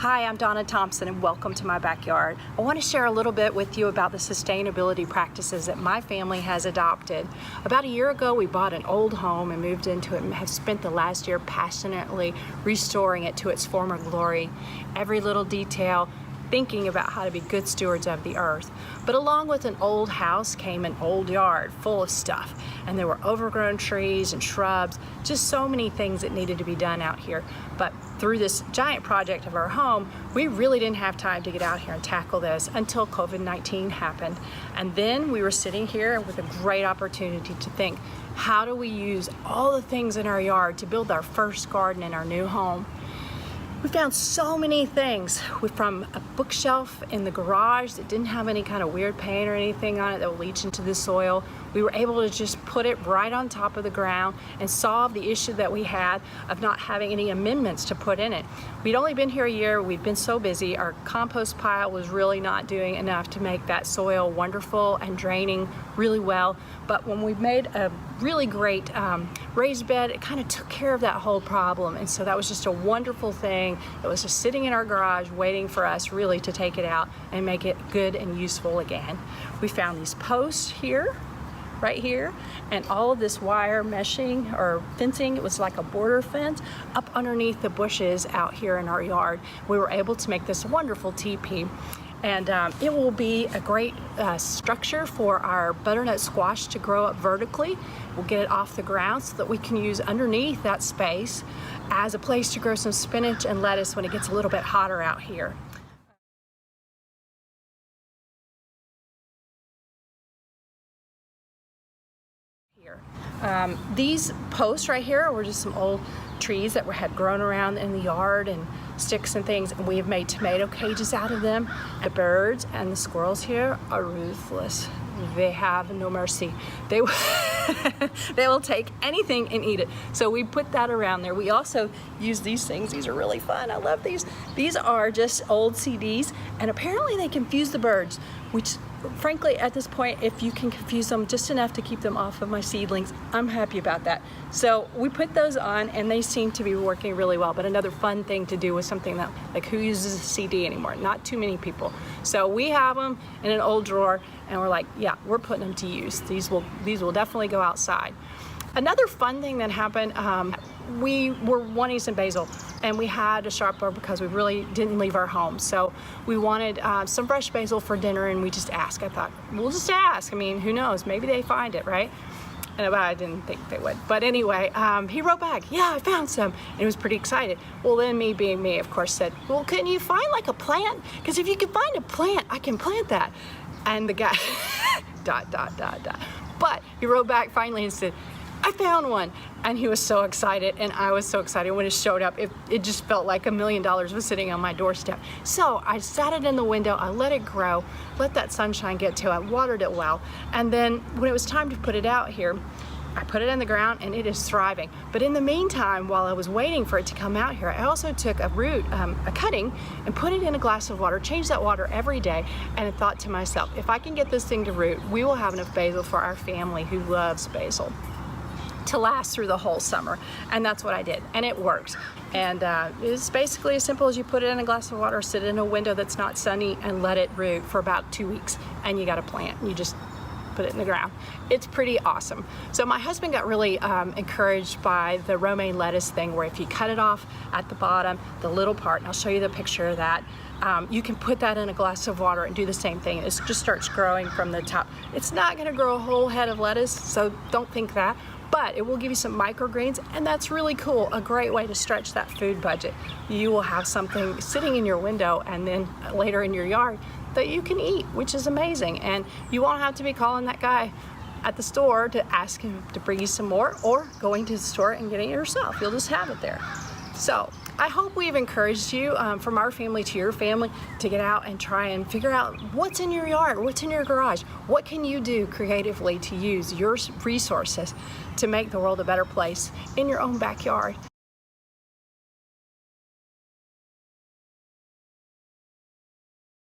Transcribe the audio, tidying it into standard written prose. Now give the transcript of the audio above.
Hi, I'm Donna Thompson and welcome to my backyard. I want to share a little bit with you about the sustainability practices that my family has adopted. About a year ago, we bought an old home and moved into it and have spent the last year passionately restoring it to its former glory. Every little detail, thinking about how to be good stewards of the earth. But along with an old house came an old yard full of stuff. And there were overgrown trees and shrubs, just so many things that needed to be done out here. But through this giant project of our home, we really didn't have time to get out here and tackle this until COVID-19 happened. And then we were sitting here with a great opportunity to think, how do we use all the things in our yard to build our first garden in our new home? We found so many things, from a bookshelf in the garage that didn't have any kind of weird paint or anything on it that would leach into the soil. We were able to just put it right on top of the ground and solve the issue that we had of not having any amendments to put in it. We'd only been here a year, we'd been so busy, our compost pile was really not doing enough to make that soil wonderful and draining really well. But when we made a really great raised bed, it kind of took care of that whole problem. And so that was just a wonderful thing. It was just sitting in our garage waiting for us really to take it out and make it good and useful again. We found these posts here, right here, and all of this wire meshing or fencing. It was like a border fence up underneath the bushes out here in our yard. We were able to make this wonderful teepee. And it will be a great structure for our butternut squash to grow up vertically. We'll get it off the ground so that we can use underneath that space as a place to grow some spinach and lettuce when it gets a little bit hotter out here. These posts right here were just some old trees that had grown around in the yard and sticks and things, and we have made tomato cages out of them. The birds and the squirrels here are ruthless. They have no mercy. They will take anything and eat it. So we put that around there. We also use these things. These are really fun. I love these. These are just old CDs, and apparently they confuse the birds, which frankly, at this point, if you can confuse them just enough to keep them off of my seedlings, I'm happy about that. So we put those on and they seem to be working really well. But another fun thing to do was something that, like, who uses a CD anymore? Not too many people. So we have them in an old drawer and we're like, yeah, we're putting them to use. These will definitely go outside. Another fun thing that happened, we were wanting some basil, and we had a sharper because we really didn't leave our home. So we wanted some fresh basil for dinner, and we just asked. I thought, we'll just ask. I mean, who knows? Maybe they find it, right? And I didn't think they would. But anyway, he wrote back, yeah, I found some. And he was pretty excited. Well, then me being me, of course, said, well, can you find like a plant? Because if you can find a plant, I can plant that. And the guy, ... But he wrote back finally and said, I found one. And he was so excited, and I was so excited when it showed up. It just felt like $1 million was sitting on my doorstep. So I sat it in the window, I let it grow, let that sunshine get to it, watered it well. And then when it was time to put it out here, I put it in the ground and it is thriving. But in the meantime, while I was waiting for it to come out here, I also took a root, a cutting, and put it in a glass of water, changed that water every day, and I thought to myself, if I can get this thing to root, we will have enough basil for our family who loves basil to last through the whole summer. And that's what I did, and it worked. And it's basically as simple as you put it in a glass of water, sit it in a window that's not sunny, and let it root for about 2 weeks, and you got a plant. You just put it in the ground. It's pretty awesome. So my husband got really encouraged by the romaine lettuce thing, where if you cut it off at the bottom, the little part, and I'll show you the picture of that, you can put that in a glass of water and do the same thing. It just starts growing from the top. It's not gonna grow a whole head of lettuce, so don't think that, but it will give you some microgreens, and that's really cool, a great way to stretch that food budget. You will have something sitting in your window and then later in your yard that you can eat, which is amazing. And you won't have to be calling that guy at the store to ask him to bring you some more, or going to the store and getting it yourself. You'll just have it there. So I hope we've encouraged you, from our family to your family, to get out and try and figure out what's in your yard, what's in your garage, what can you do creatively to use your resources to make the world a better place in your own backyard.